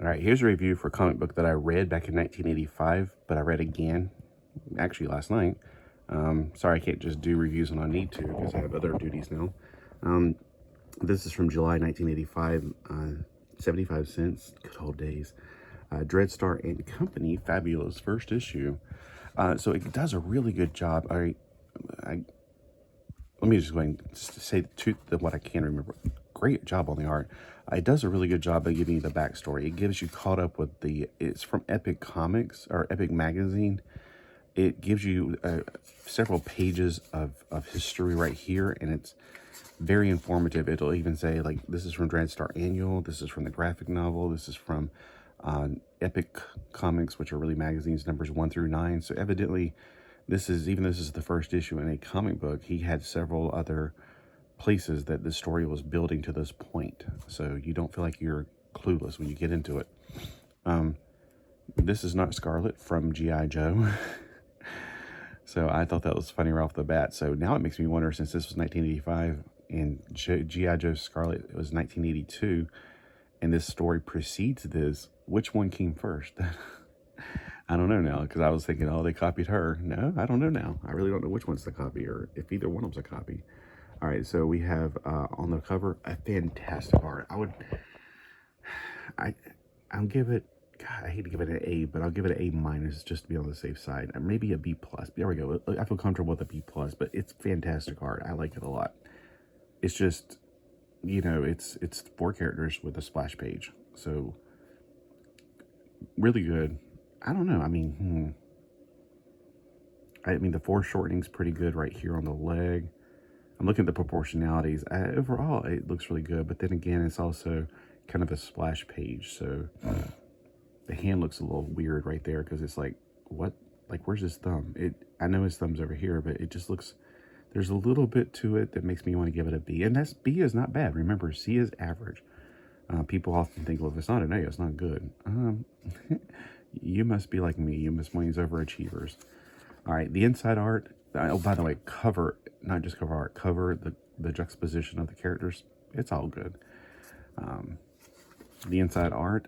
All right, here's a review for a comic book that I read back in 1985, but I read again, actually last night. Sorry I can't just do reviews when I need to because I have other duties now. This is from July 1985, 75 cents, good old days. Dreadstar and Company, fabulous first issue. So it does a really good job. Let me just go ahead and say what I can remember. Great job on the art. It does a really good job of giving you the backstory. It gives you caught up with it's from Epic Comics or Epic Magazine. It gives you several pages of history right here, and it's very informative. It'll even say, like, this is from Dreadstar Annual, this is from the graphic novel, this is from Epic Comics, which are really magazines, numbers 1 through 9. So evidently, this is the first issue in a comic book. He had several other places that the story was building to this point, so you don't feel like you're clueless when you get into it. This is not Scarlet from G.I. Joe. So I thought that was funny right off the bat. So now it makes me wonder, since this was 1985 and G.I. Joe Scarlet was 1982, and this story precedes this, which one came first? I don't know now, because I was thinking, oh, they copied her. No, I don't know now. I really don't know which one's the copy, or if either one of them's a copy. All right, so we have on the cover a fantastic art. I'll give it, God, I hate to give it an A, but I'll give it an A minus just to be on the safe side. Or maybe a B plus. There we go. I feel comfortable with a B plus, but it's fantastic art. I like it a lot. It's just, you know, it's 4 characters with a splash page. So really good. I don't know. I mean, the foreshortening's pretty good right here on the leg. I'm looking at the proportionalities. Overall, it looks really good, but then again, it's also kind of a splash page. So the hand looks a little weird right there because it's like, what? Like, where's his thumb? I know his thumb's over here, but it just looks, there's a little bit to it that makes me want to give it a B. And B is not bad. Remember, C is average. People often think, well, if it's not an A, it's not good. You must be like me. You must be these overachievers. All right, the inside art. Oh, by the way, cover, not just cover art, cover, the juxtaposition of the characters. It's all good. The inside art,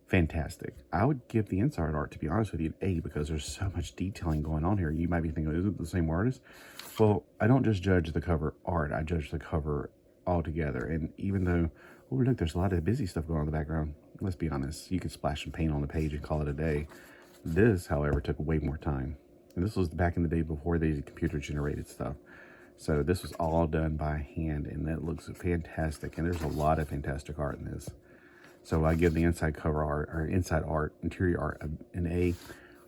fantastic. I would give the inside art, to be honest with you, an A, because there's so much detailing going on here. You might be thinking, is it the same artist? Well, I don't just judge the cover art. I judge the cover altogether. And even though, oh, look, there's a lot of busy stuff going on in the background. Let's be honest. You could splash some paint on the page and call it a day. This, however, took way more time. And this was back in the day before they did computer-generated stuff. So this was all done by hand, and that looks fantastic. And there's a lot of fantastic art in this. So I give the inside cover art, or inside art, interior art, an A.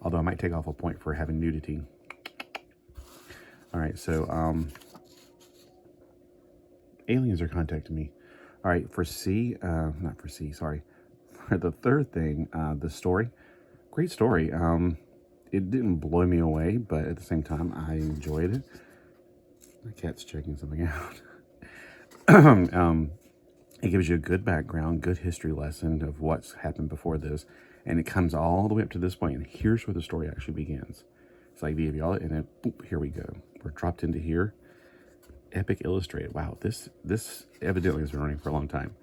Although I might take off a point for having nudity. All right, so aliens are contacting me. All right, for C, not for C, sorry. For the third thing, the story. Great story. It didn't blow me away, but at the same time, I enjoyed it. My cat's checking something out. It gives you a good background, good history lesson of what's happened before this, and it comes all the way up to this point, and here's where the story actually begins. It's like the all, and then boop, here we go. We're dropped into here. Epic Illustrated. Wow, this evidently has been running for a long time.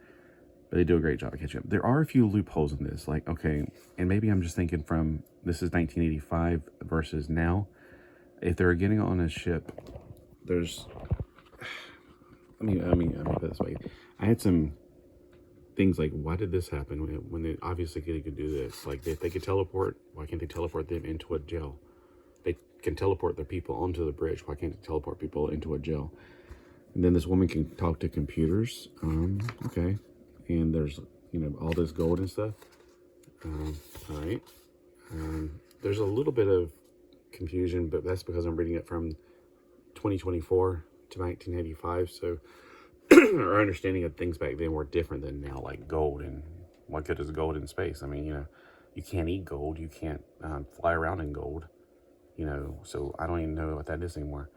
But they do a great job of catching up. There are a few loopholes in this. Like, okay, and maybe I'm just thinking from, this is 1985 versus now. If they're getting on a ship, there's, let me put it this way. I had some things like, why did this happen when they obviously could do this? Like, if they could teleport, why can't they teleport them into a jail? They can teleport their people onto the bridge. Why can't they teleport people into a jail? And then this woman can talk to computers. Okay. And there's, you know, all this gold and stuff. All right. There's a little bit of confusion, but that's because I'm reading it from 2024 to 1985. So our understanding of things back then were different than now, like gold. And what good is gold in space? I mean, you know, you can't eat gold. You can't fly around in gold, you know, so I don't even know what that is anymore.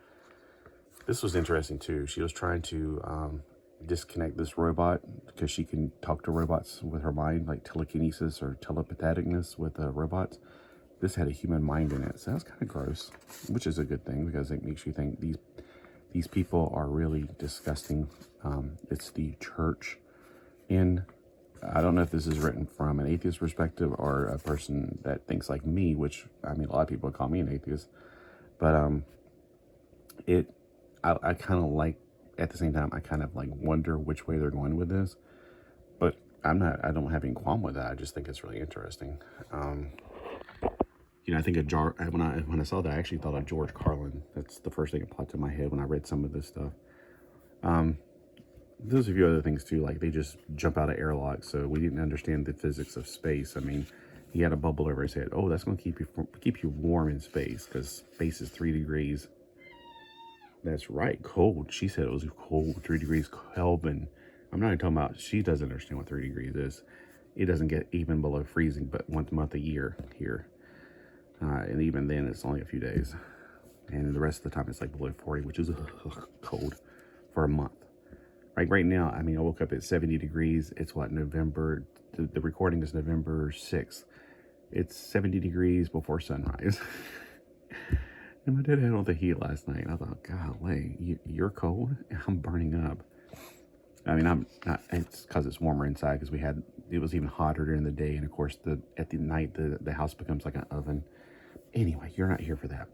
This was interesting too. She was trying to disconnect this robot because she can talk to robots with her mind, like telekinesis or telepathicness with robots. This had a human mind in it, so that's kind of gross, which is a good thing because it makes you think these people are really disgusting. It's the church in I don't know if this is written from an atheist perspective or a person that thinks like me, which, I mean, a lot of people call me an atheist. But I kind of like, at the same time, I kind of like wonder which way they're going with this. But I don't have any qualm with that. I just think it's really interesting. I think when I saw that, I actually thought of George Carlin. That's the first thing that popped in my head when I read some of this stuff. There's a few other things too, like they just jump out of airlocks, so we didn't understand the physics of space. I mean, he had a bubble over his head. Oh, that's going to keep you warm in space, because space is 3 degrees. That's right, cold. She said it was cold, 3 degrees Kelvin. I'm not even talking about, she doesn't understand what 3 degrees is. It doesn't get even below freezing, but 1 month a year here. And even then, it's only a few days. And the rest of the time, it's like below 40, which is cold for a month. Like right now, I mean, I woke up at 70 degrees. It's what, November, the recording is November 6th. It's 70 degrees before sunrise. And my dad had on the heat last night. And I thought, golly, you're cold? I'm burning up. I mean, I'm not, it's because it's warmer inside, because it was even hotter during the day. And of course, at the night, the house becomes like an oven. Anyway, you're not here for that.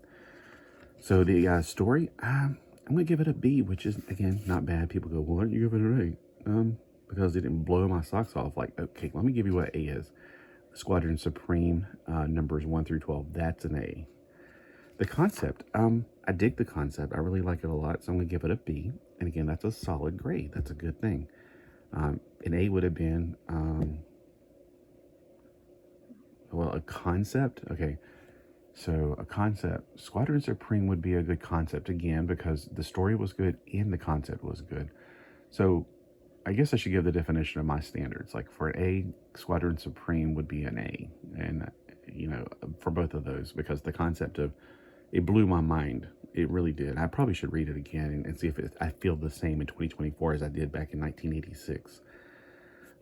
So the story, I'm going to give it a B, which is, again, not bad. People go, well, why don't you give it an A? Because it didn't blow my socks off. Like, okay, let me give you what A is. Squadron Supreme, numbers 1 through 12. That's an A. The concept, I dig the concept. I really like it a lot, so I'm going to give it a B. And again, that's a solid grade. That's a good thing. An A would have been, well, a concept. Okay. So a concept, Squadron Supreme would be a good concept, again, because the story was good and the concept was good. So I guess I should give the definition of my standards. Like for an A, Squadron Supreme would be an A. And, for both of those, because the concept of, it blew my mind. It really did. I probably should read it again and see if I feel the same in 2024 as I did back in 1986.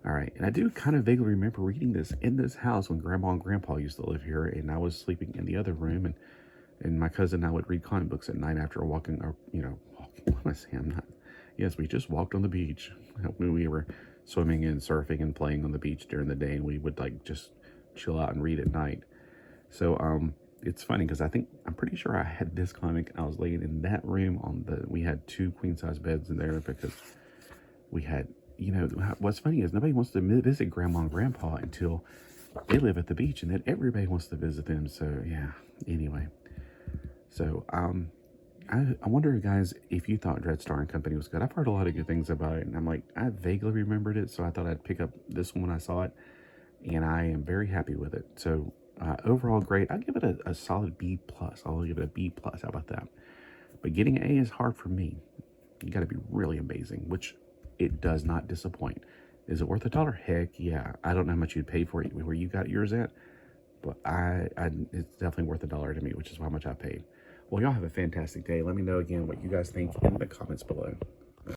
All right, and I do kind of vaguely remember reading this in this house when Grandma and Grandpa used to live here, and I was sleeping in the other room, and my cousin and I would read comic books at night after walking, or, what am I saying? I'm not, yes, we just walked on the beach when we were swimming and surfing and playing on the beach during the day, and we would like just chill out and read at night. So, it's funny because I'm pretty sure I had this comic. I was laying in that room we had 2 queen-size beds in there, because we had, what's funny is nobody wants to visit Grandma and Grandpa until they live at the beach, and then everybody wants to visit them. So yeah, anyway. So I wonder, guys, if you thought Dreadstar and Company was good. I've heard a lot of good things about it, and I'm like, I vaguely remembered it, so I thought I'd pick up this one when I saw it, and I am very happy with it. So overall grade, I'll give it a solid B+. I'll give it a B+. How about that? But getting an A is hard for me. You got to be really amazing, which it does not disappoint. Is it worth $1? Heck yeah. I don't know how much you'd pay for it where you got yours at, but it's definitely worth $1 to me, which is how much I paid. Well, y'all have a fantastic day. Let me know again what you guys think in the comments below.